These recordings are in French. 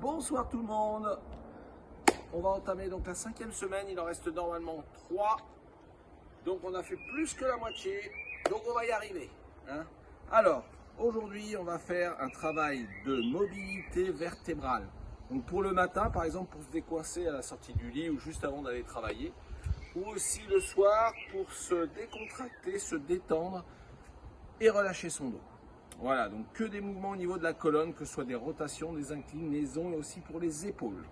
Bonsoir tout le monde. On va entamer donc la 5e semaine, il en reste normalement 3. Donc on a fait plus que la moitié, donc on va y arriver. Hein. Alors, aujourd'hui on va faire un travail de mobilité vertébrale. Donc pour le matin par exemple, pour se décoincer à la sortie du lit ou juste avant d'aller travailler. Ou aussi le soir pour se décontracter, se détendre et relâcher son dos. Voilà, donc que des mouvements au niveau de la colonne, que ce soit des rotations, des inclinaisons et aussi pour les épaules.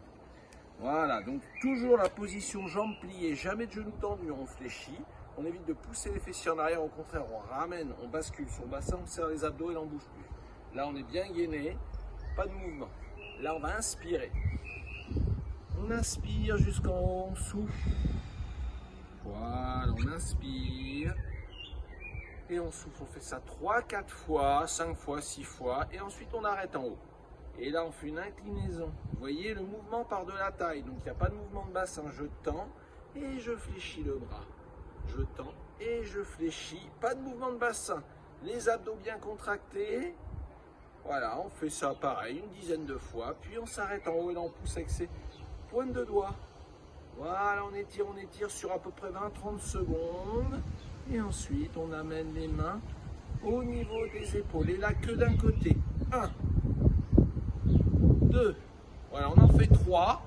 Voilà, donc toujours la position jambes pliées, jamais de genoux tendus, on fléchit. On évite de pousser les fessiers en arrière, au contraire, on ramène, on bascule sur le bassin, on serre les abdos et l'on ne bouge plus. Là, on est bien gainé, pas de mouvement. Là, on va inspirer. On inspire jusqu'en haut, on souffle. Voilà, on inspire. Et on souffle, on fait ça 3-4 fois, 5 fois, 6 fois, et ensuite on arrête en haut. Et là on fait une inclinaison. Vous voyez le mouvement part de la taille, donc il n'y a pas de mouvement de bassin. Je tends et je fléchis le bras. Je tends et je fléchis, pas de mouvement de bassin. Les abdos bien contractés. Voilà, on fait ça pareil, une dizaine de fois, puis on s'arrête en haut et là on pousse avec ses pointes de doigts. Voilà, on étire sur à peu près 20-30 secondes. Et ensuite, on amène les mains au niveau des épaules. Et là, que d'un côté. 1, 2. Voilà, on en fait 3.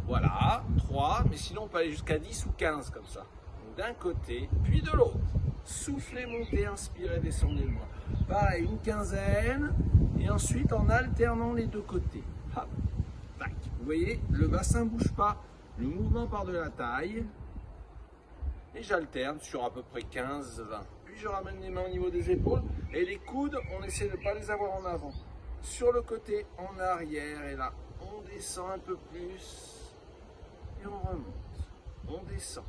Voilà, 3. Mais sinon, on peut aller jusqu'à 10 ou 15 comme ça. D'un côté, puis de l'autre. Soufflez, montez, inspirez, descendez le bras. Pareil, une quinzaine. Et ensuite, en alternant les deux côtés. Hop, tac. Vous voyez, le bassin ne bouge pas. Le mouvement part de la taille. Et j'alterne sur à peu près 15-20. Puis je ramène les mains au niveau des épaules. Et les coudes, on essaie de ne pas les avoir en avant. Sur le côté, en arrière. Et là, on descend un peu plus. Et on remonte. On descend.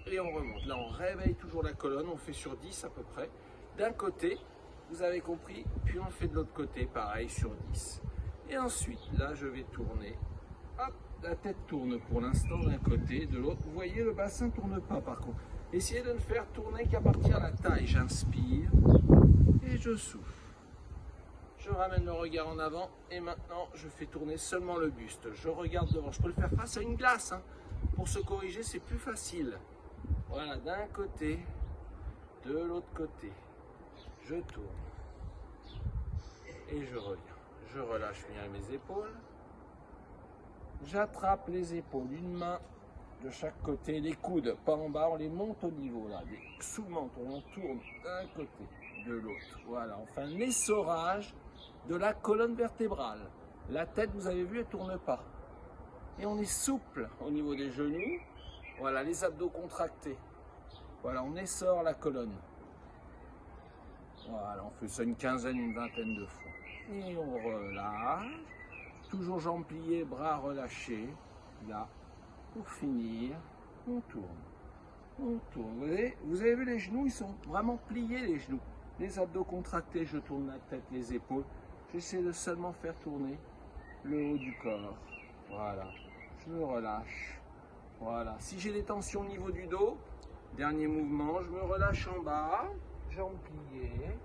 Et on remonte. Là, on réveille toujours la colonne. On fait sur 10 à peu près. D'un côté, vous avez compris. Puis on fait de l'autre côté, pareil, sur 10. Et ensuite, là, je vais tourner. Hop. La tête tourne pour l'instant d'un côté, de l'autre. Vous voyez, le bassin ne tourne pas par contre. Essayez de ne faire tourner qu'à partir de la taille. J'inspire et je souffle. Je ramène le regard en avant et maintenant je fais tourner seulement le buste. Je regarde devant. Je peux le faire face à une glace. Hein. Pour se corriger, c'est plus facile. Voilà, d'un côté, de l'autre côté. Je tourne et je reviens. Je relâche bien mes épaules. J'attrape les épaules, une main de chaque côté, les coudes, pas en bas, on les monte au niveau là, sous le menton, on tourne d'un côté, de l'autre. Voilà, on fait un essorage de la colonne vertébrale. La tête, vous avez vu, elle ne tourne pas. Et on est souple au niveau des genoux. Voilà, les abdos contractés. Voilà, on essore la colonne. Voilà, on fait ça une quinzaine, une vingtaine de fois. Et on relâche. Toujours jambes pliées, bras relâchés. Là, pour finir, on tourne. On tourne. Vous avez vu les genoux, ils sont vraiment pliés les genoux. Les abdos contractés, je tourne la tête, les épaules. J'essaie de seulement faire tourner le haut du corps. Voilà. Je me relâche. Voilà. Si j'ai des tensions au niveau du dos, dernier mouvement, je me relâche en bas. Jambes pliées.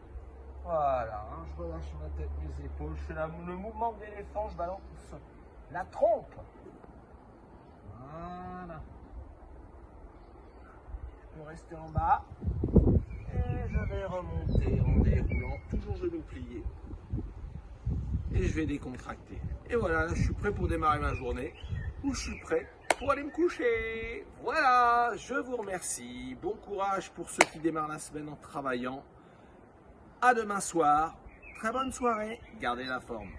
Voilà, je relâche ma tête, mes épaules, je fais le mouvement de l'éléphant, je balance la trompe. Voilà. Je peux rester en bas. Et je vais remonter en déroulant, toujours genoux pliés. Et je vais décontracter. Et voilà, là je suis prêt pour démarrer ma journée. Ou je suis prêt pour aller me coucher. Voilà, je vous remercie. Bon courage pour ceux qui démarrent la semaine en travaillant. À demain soir, très bonne soirée, gardez la forme.